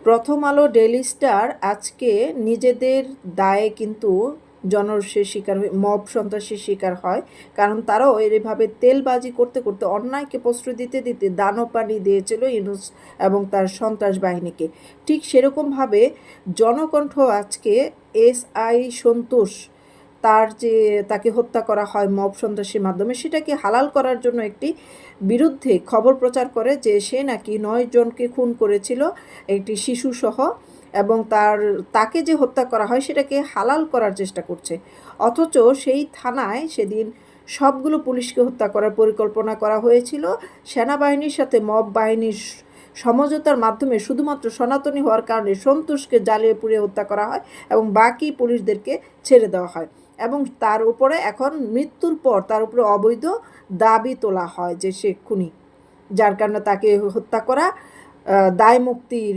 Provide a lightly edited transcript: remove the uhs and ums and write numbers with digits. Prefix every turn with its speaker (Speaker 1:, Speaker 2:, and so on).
Speaker 1: প্রথম আলো daily star আজকে নিজেদের দায়ে কিন্তু জনরোষের শিকার হয়ে মব সন্ত্রাসের শিকার হয়, কারণ তারাও এভাবে তেলবাজি করতে করতে অন্যায়কে প্রশ্রয় দিতে দিতে দানব বানিয়ে দিয়েছিল ইউনূস এবং তার সন্ত্রাস বাহিনীকে। ঠিক সেরকমভাবে জনকণ্ঠ আজকে এসআই সন্তোষ তার যে তাকে হত্যা করা হয় মব সন্ত্রাসের মাধ্যমে, সেটাকে হালাল করার জন্য একটি বিরুদ্ধে খবর প্রচার করে যে সে নাকি 9 জনকে খুন করেছিল, একটি শিশুসহ, এবং তাকে যে হত্যা করা হয় সেটাকে হালাল করার চেষ্টা করছে। অথচ সেই থানায় সেদিন সবগুলো পুলিশকে হত্যা করার পরিকল্পনা করা হয়েছিল সেনাবাহিনীর সাথে মব বাহিনীর সমঝোতার মাধ্যমে। শুধুমাত্র সনাতনী হওয়ার কারণে সন্তোষকে জ্বালিয়ে পুড়িয়ে হত্যা করা হয় এবং বাকি পুলিশদেরকে ছেড়ে দেওয়া হয়, এবং তার উপরে এখন মৃত্যুর পর তার উপরে অবৈধ দাবি তোলা হয় যে সে খুনি, যার কারণে তাকে হত্যা করা দায় মুক্তির